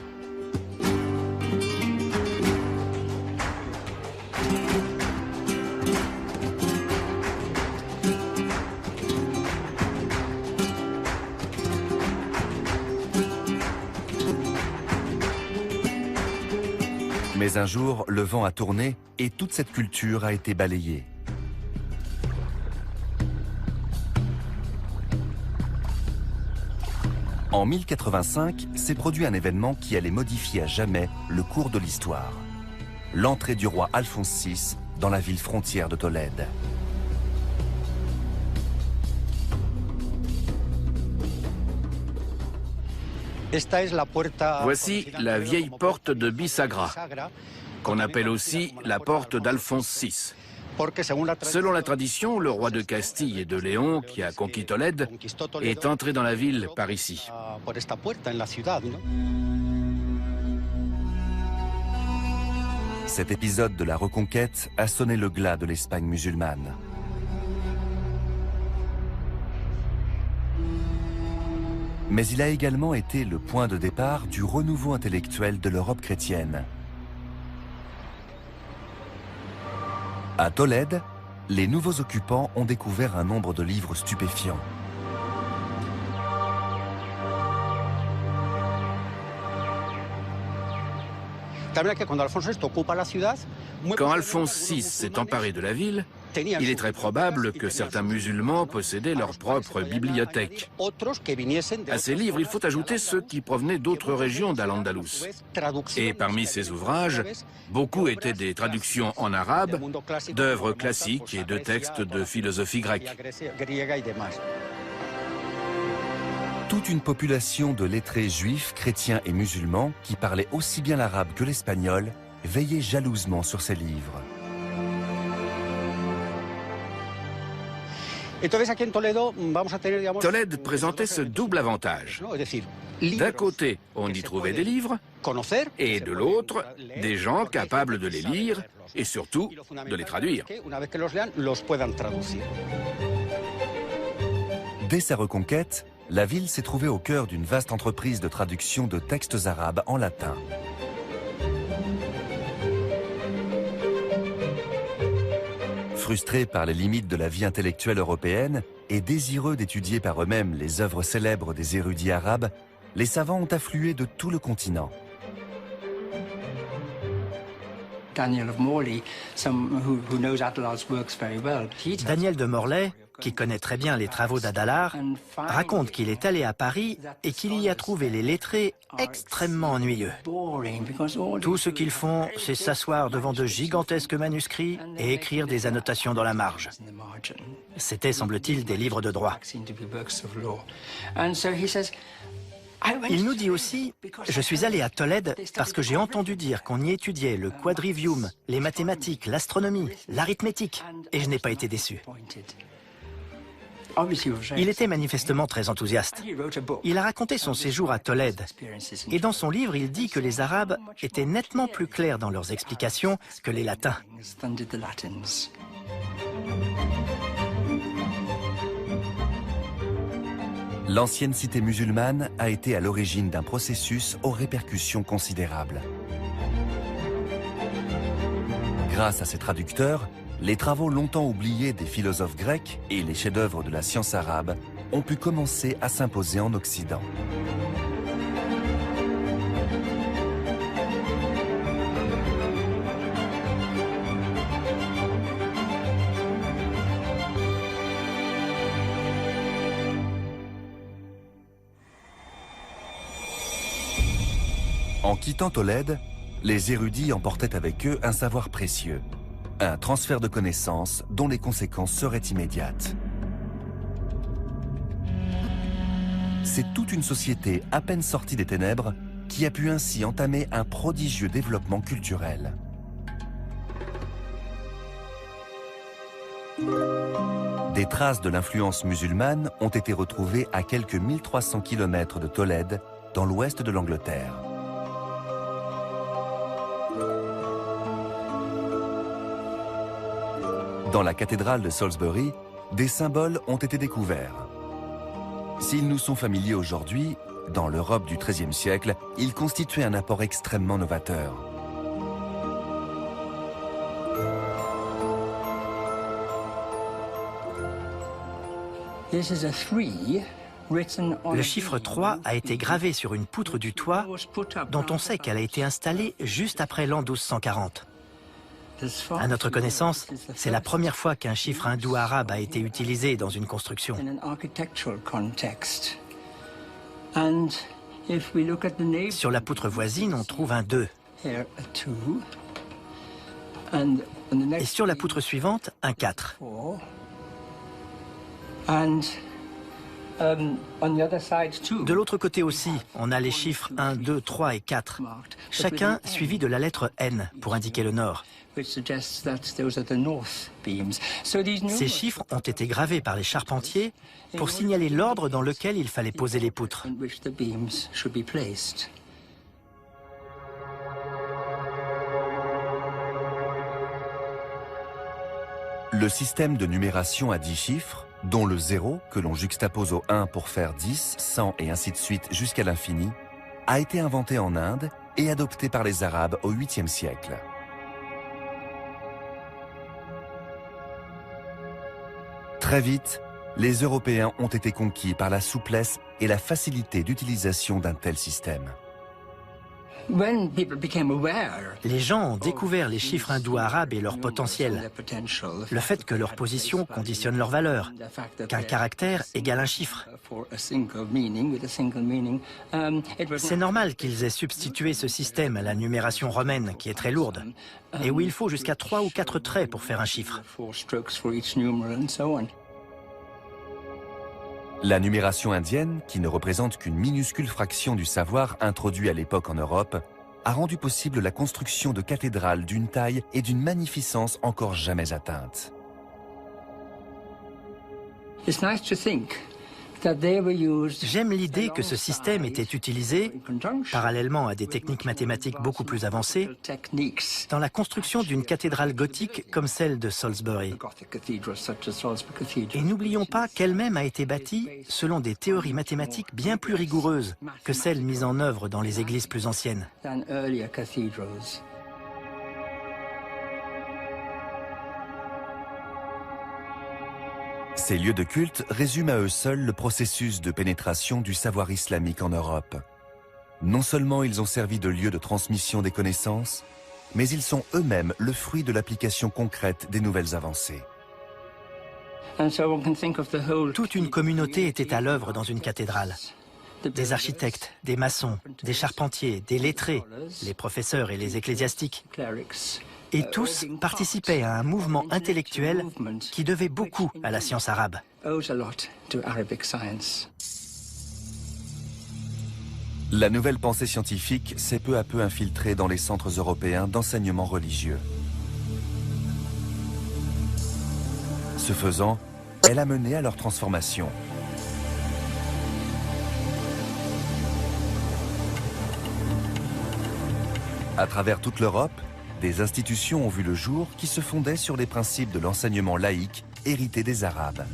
Mais un jour, le vent a tourné et toute cette culture a été balayée. En 1085, s'est produit un événement qui allait modifier à jamais le cours de l'histoire. L'entrée du roi Alphonse VI dans la ville frontière de Tolède. Voici la vieille porte de Bisagra, qu'on appelle aussi la porte d'Alphonse VI. Selon la tradition, le roi de Castille et de Léon, qui a conquis Tolède, est entré dans la ville par ici. Cet épisode de la Reconquête a sonné le glas de l'Espagne musulmane. Mais il a également été le point de départ du renouveau intellectuel de l'Europe chrétienne. À Tolède, les nouveaux occupants ont découvert un nombre de livres stupéfiants. Quand Alphonse VI s'est emparé de la ville, il est très probable que certains musulmans possédaient leur propre bibliothèque. À ces livres, il faut ajouter ceux qui provenaient d'autres régions d'Al-Andalus. Et parmi ces ouvrages, beaucoup étaient des traductions en arabe d'œuvres classiques et de textes de philosophie grecque. Toute une population de lettrés juifs, chrétiens et musulmans qui parlaient aussi bien l'arabe que l'espagnol veillait jalousement sur ces livres. Tolède présentait ce double avantage. D'un côté, on y trouvait des livres, et de l'autre, des gens capables de les lire et surtout de les traduire. Dès sa reconquête, la ville s'est trouvée au cœur d'une vaste entreprise de traduction de textes arabes en latin. Frustrés par les limites de la vie intellectuelle européenne et désireux d'étudier par eux-mêmes les œuvres célèbres des érudits arabes, les savants ont afflué de tout le continent. Daniel de Morlaix, qui connaît très bien les travaux d'Adalar, raconte qu'il est allé à Paris et qu'il y a trouvé les lettrés extrêmement ennuyeux. Tout ce qu'ils font, c'est s'asseoir devant de gigantesques manuscrits et écrire des annotations dans la marge. C'était, semble-t-il, des livres de droit. Il nous dit aussi « Je suis allé à Tolède parce que j'ai entendu dire qu'on y étudiait le quadrivium, les mathématiques, l'astronomie, l'arithmétique, et je n'ai pas été déçu. » Il était manifestement très enthousiaste. Il a raconté son séjour à Tolède. Et dans son livre, il dit que les Arabes étaient nettement plus clairs dans leurs explications que les Latins. L'ancienne cité musulmane a été à l'origine d'un processus aux répercussions considérables. Grâce à ses traducteurs, les travaux longtemps oubliés des philosophes grecs et les chefs-d'œuvre de la science arabe ont pu commencer à s'imposer en Occident. En quittant Tolède, les érudits emportaient avec eux un savoir précieux, un transfert de connaissances dont les conséquences seraient immédiates. C'est toute une société à peine sortie des ténèbres qui a pu ainsi entamer un prodigieux développement culturel. Des traces de l'influence musulmane ont été retrouvées à quelques 1300 km de Tolède, dans l'ouest de l'Angleterre. Dans la cathédrale de Salisbury, des symboles ont été découverts. S'ils nous sont familiers aujourd'hui, dans l'Europe du XIIIe siècle, ils constituaient un apport extrêmement novateur. Le chiffre 3 a été gravé sur une poutre du toit dont on sait qu'elle a été installée juste après l'an 1240. À notre connaissance, c'est la première fois qu'un chiffre hindou-arabe a été utilisé dans une construction. Sur la poutre voisine, on trouve un 2. Et sur la poutre suivante, un 4. De l'autre côté aussi, on a les chiffres 1, 2, 3 et 4, chacun suivi de la lettre N pour indiquer le nord. Ces chiffres ont été gravés par les charpentiers pour signaler l'ordre dans lequel il fallait poser les poutres. Le système de numération à 10 chiffres, dont le 0, que l'on juxtapose au 1 pour faire 10, 100 et ainsi de suite jusqu'à l'infini, a été inventé en Inde et adopté par les Arabes au 8e siècle. Très vite, les Européens ont été conquis par la souplesse et la facilité d'utilisation d'un tel système. Les gens ont découvert les chiffres hindou-arabes et leur potentiel, le fait que leur position conditionne leur valeur, qu'un caractère égale un chiffre. C'est normal qu'ils aient substitué ce système à la numération romaine, qui est très lourde, et où il faut jusqu'à 3 ou 4 traits pour faire un chiffre. La numération indienne, qui ne représente qu'une minuscule fraction du savoir introduit à l'époque en Europe, a rendu possible la construction de cathédrales d'une taille et d'une magnificence encore jamais atteintes. J'aime l'idée que ce système était utilisé, parallèlement à des techniques mathématiques beaucoup plus avancées, dans la construction d'une cathédrale gothique comme celle de Salisbury. Et n'oublions pas qu'elle-même a été bâtie selon des théories mathématiques bien plus rigoureuses que celles mises en œuvre dans les églises plus anciennes. Ces lieux de culte résument à eux seuls le processus de pénétration du savoir islamique en Europe. Non seulement ils ont servi de lieu de transmission des connaissances, mais ils sont eux-mêmes le fruit de l'application concrète des nouvelles avancées. Toute une communauté était à l'œuvre dans une cathédrale. Des architectes, des maçons, des charpentiers, des lettrés, les professeurs et les ecclésiastiques. Et tous participaient à un mouvement intellectuel qui devait beaucoup à la science arabe. La nouvelle pensée scientifique s'est peu à peu infiltrée dans les centres européens d'enseignement religieux. Ce faisant, elle a mené à leur transformation. À travers toute l'Europe, des institutions ont vu le jour qui se fondaient sur les principes de l'enseignement laïque hérité des Arabes.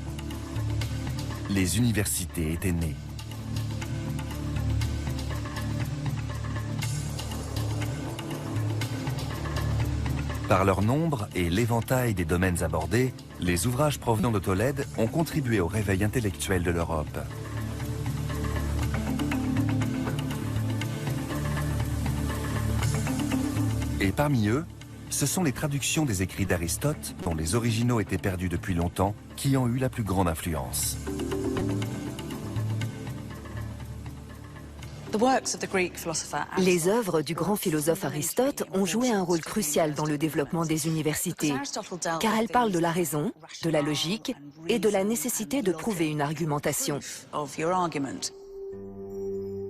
Les universités étaient nées. Par leur nombre et l'éventail des domaines abordés, les ouvrages provenant de Tolède ont contribué au réveil intellectuel de l'Europe. Et parmi eux, ce sont les traductions des écrits d'Aristote, dont les originaux étaient perdus depuis longtemps, qui ont eu la plus grande influence. Les œuvres du grand philosophe Aristote ont joué un rôle crucial dans le développement des universités, car elles parlent de la raison, de la logique et de la nécessité de prouver une argumentation.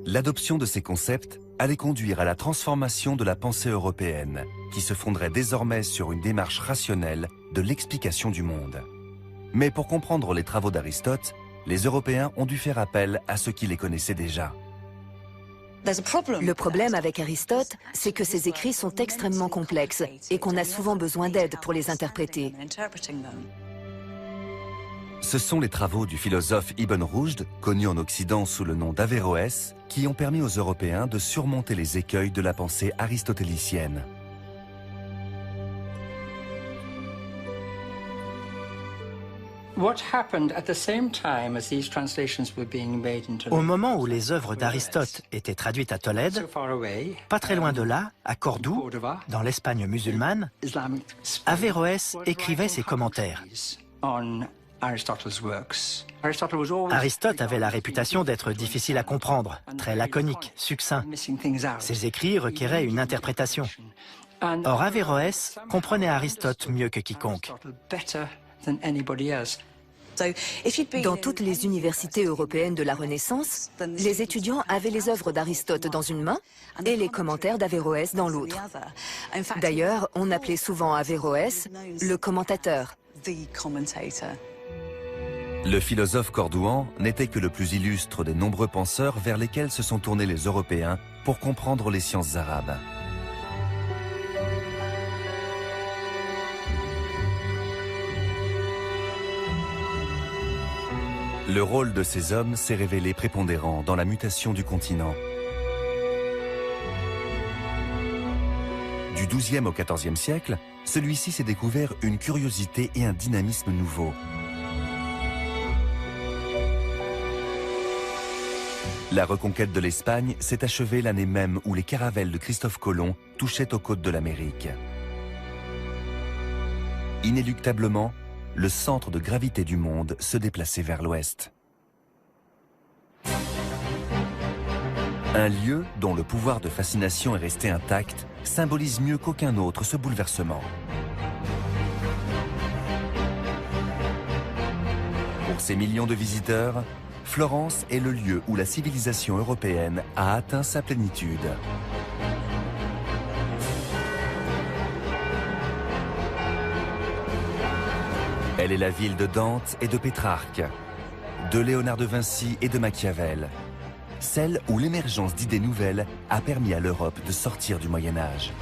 L'adoption de ces concepts allait conduire à la transformation de la pensée européenne, qui se fonderait désormais sur une démarche rationnelle de l'explication du monde. Mais pour comprendre les travaux d'Aristote, les Européens ont dû faire appel à ceux qui les connaissaient déjà. Le problème avec Aristote, c'est que ses écrits sont extrêmement complexes et qu'on a souvent besoin d'aide pour les interpréter. Ce sont les travaux du philosophe Ibn Rushd, connu en Occident sous le nom d'Averroès, qui ont permis aux Européens de surmonter les écueils de la pensée aristotélicienne. Au moment où les œuvres d'Aristote étaient traduites à Tolède, pas très loin de là, à Cordoue, dans l'Espagne musulmane, Averroès écrivait ses commentaires. Aristote avait la réputation d'être difficile à comprendre, très laconique, succinct. Ses écrits requéraient une interprétation. Or, Averroès comprenait Aristote mieux que quiconque. Dans toutes les universités européennes de la Renaissance, les étudiants avaient les œuvres d'Aristote dans une main et les commentaires d'Averroès dans l'autre. D'ailleurs, on appelait souvent Averroès le commentateur. Le philosophe cordouan n'était que le plus illustre des nombreux penseurs vers lesquels se sont tournés les Européens pour comprendre les sciences arabes. Le rôle de ces hommes s'est révélé prépondérant dans la mutation du continent. Du XIIe au XIVe siècle, celui-ci s'est découvert une curiosité et un dynamisme nouveaux. La reconquête de l'Espagne s'est achevée l'année même où les caravelles de Christophe Colomb touchaient aux côtes de l'Amérique. Inéluctablement, le centre de gravité du monde se déplaçait vers l'ouest. Un lieu dont le pouvoir de fascination est resté intact symbolise mieux qu'aucun autre ce bouleversement. Pour ces millions de visiteurs, Florence est le lieu où la civilisation européenne a atteint sa plénitude. Elle est la ville de Dante et de Pétrarque, de Léonard de Vinci et de Machiavel, celle où l'émergence d'idées nouvelles a permis à l'Europe de sortir du Moyen-Âge.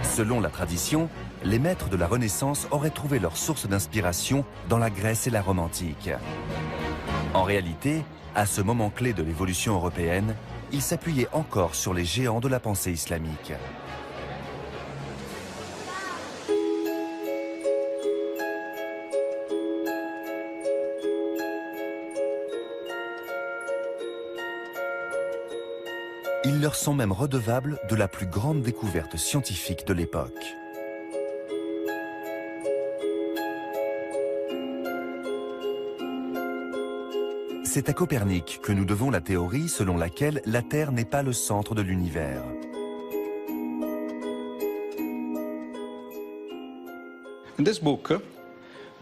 Selon la tradition, les maîtres de la Renaissance auraient trouvé leur source d'inspiration dans la Grèce et la Rome antique. En réalité, à ce moment clé de l'évolution européenne, ils s'appuyaient encore sur les géants de la pensée islamique. Ils leur sont même redevables de la plus grande découverte scientifique de l'époque. C'est à Copernic que nous devons la théorie selon laquelle la Terre n'est pas le centre de l'univers.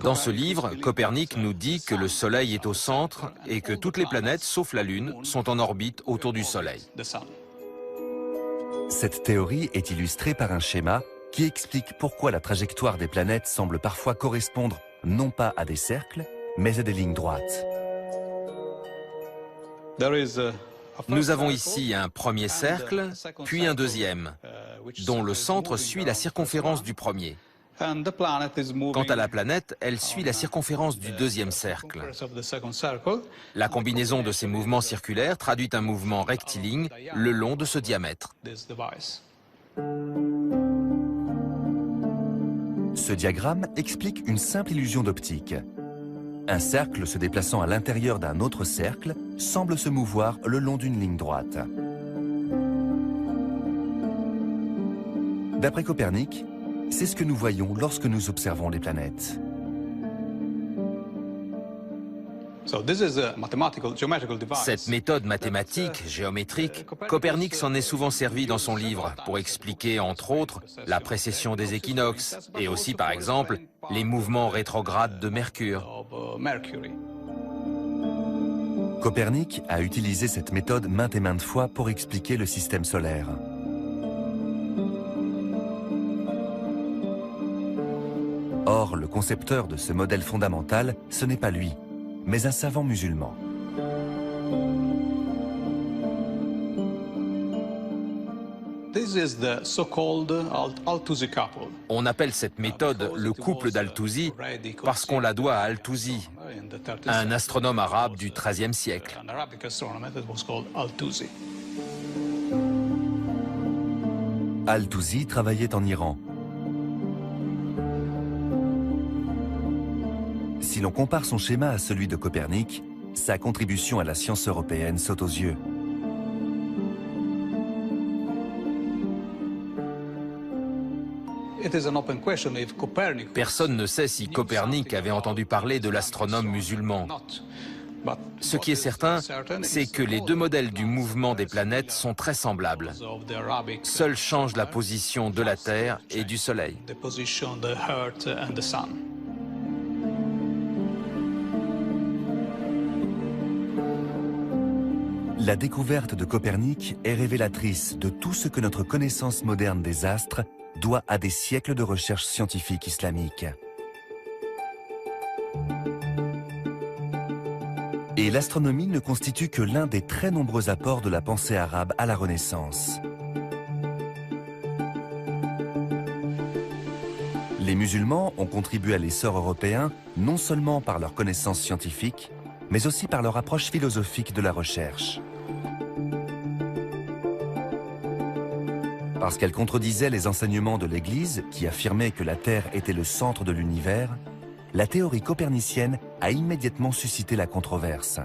Dans ce livre, Copernic nous dit que le Soleil est au centre et que toutes les planètes, sauf la Lune, sont en orbite autour du Soleil. Cette théorie est illustrée par un schéma qui explique pourquoi la trajectoire des planètes semble parfois correspondre non pas à des cercles, mais à des lignes droites. Nous avons ici un premier cercle, puis un deuxième, dont le centre suit la circonférence du premier. Quant à la planète, elle suit la circonférence du deuxième cercle. La combinaison de ces mouvements circulaires traduit un mouvement rectiligne le long de ce diamètre. Ce diagramme explique une simple illusion d'optique. Un cercle se déplaçant à l'intérieur d'un autre cercle semble se mouvoir le long d'une ligne droite. D'après Copernic, c'est ce que nous voyons lorsque nous observons les planètes. Cette méthode mathématique, géométrique, Copernic s'en est souvent servi dans son livre pour expliquer, entre autres, la précession des équinoxes et aussi, par exemple, les mouvements rétrogrades de Mercure. Copernic a utilisé cette méthode maintes et maintes fois pour expliquer le système solaire. Or, le concepteur de ce modèle fondamental, ce n'est pas lui, mais un savant musulman. On appelle cette méthode le couple d'Al-Touzi parce qu'on la doit à Al-Touzi, un astronome arabe du XIIIe siècle. Al-Touzi travaillait en Iran. Si l'on compare son schéma à celui de Copernic, sa contribution à la science européenne saute aux yeux. Personne ne sait si Copernic avait entendu parler de l'astronome musulman. Ce qui est certain, c'est que les deux modèles du mouvement des planètes sont très semblables. Seul change la position de la Terre et du Soleil. La découverte de Copernic est révélatrice de tout ce que notre connaissance moderne des astres doit à des siècles de recherche scientifique islamique. Et l'astronomie ne constitue que l'un des très nombreux apports de la pensée arabe à la Renaissance. Les musulmans ont contribué à l'essor européen non seulement par leurs connaissances scientifiques, mais aussi par leur approche philosophique de la recherche. Parce qu'elle contredisait les enseignements de l'Église, qui affirmait que la Terre était le centre de l'univers, la théorie copernicienne a immédiatement suscité la controverse.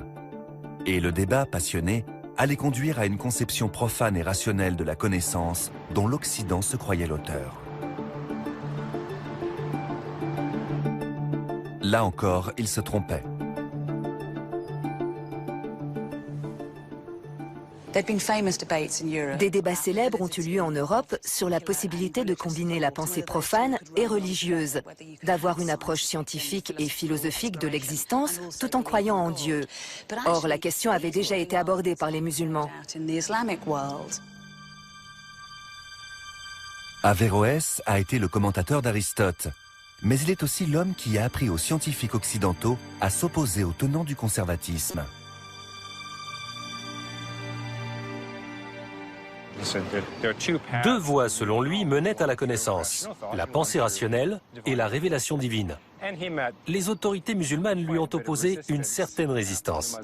Et le débat passionné allait conduire à une conception profane et rationnelle de la connaissance dont l'Occident se croyait l'auteur. Là encore, il se trompait. Des débats célèbres ont eu lieu en Europe sur la possibilité de combiner la pensée profane et religieuse, d'avoir une approche scientifique et philosophique de l'existence tout en croyant en Dieu. Or, la question avait déjà été abordée par les musulmans. Averroès a été le commentateur d'Aristote, mais il est aussi l'homme qui a appris aux scientifiques occidentaux à s'opposer aux tenants du conservatisme. Deux voies, selon lui, menaient à la connaissance, la pensée rationnelle et la révélation divine. Les autorités musulmanes lui ont opposé une certaine résistance.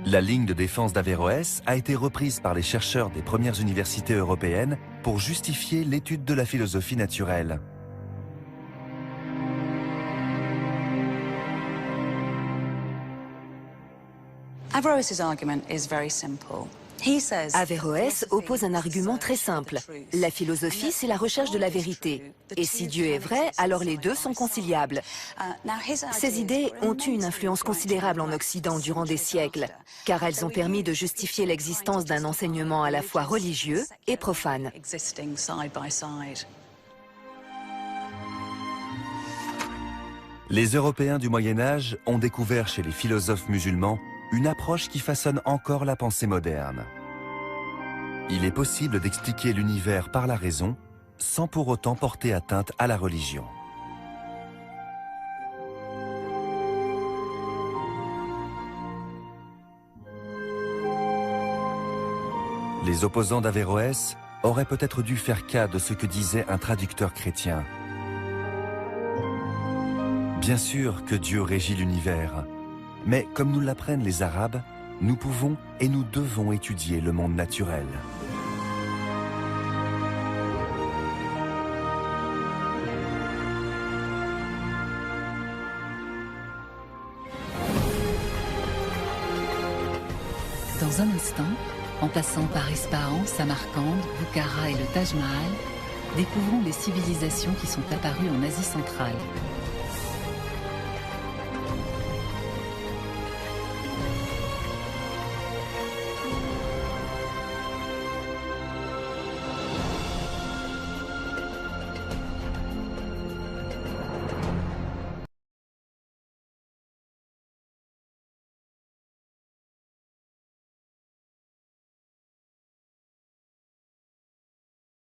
La ligne de défense d'Averroès a été reprise par les chercheurs des premières universités européennes pour justifier l'étude de la philosophie naturelle. Averroès oppose un argument très simple. La philosophie, c'est la recherche de la vérité. Et si Dieu est vrai, alors les deux sont conciliables. Ces idées ont eu une influence considérable en Occident durant des siècles, car elles ont permis de justifier l'existence d'un enseignement à la fois religieux et profane. Les Européens du Moyen-Âge ont découvert chez les philosophes musulmans une approche qui façonne encore la pensée moderne. Il est possible d'expliquer l'univers par la raison, sans pour autant porter atteinte à la religion. Les opposants d'Averroès auraient peut-être dû faire cas de ce que disait un traducteur chrétien. Bien sûr que Dieu régit l'univers, mais comme nous l'apprennent les Arabes, nous pouvons et nous devons étudier le monde naturel. Dans un instant, en passant par Ispahan, Samarcande, Bukhara et le Taj Mahal, découvrons les civilisations qui sont apparues en Asie centrale.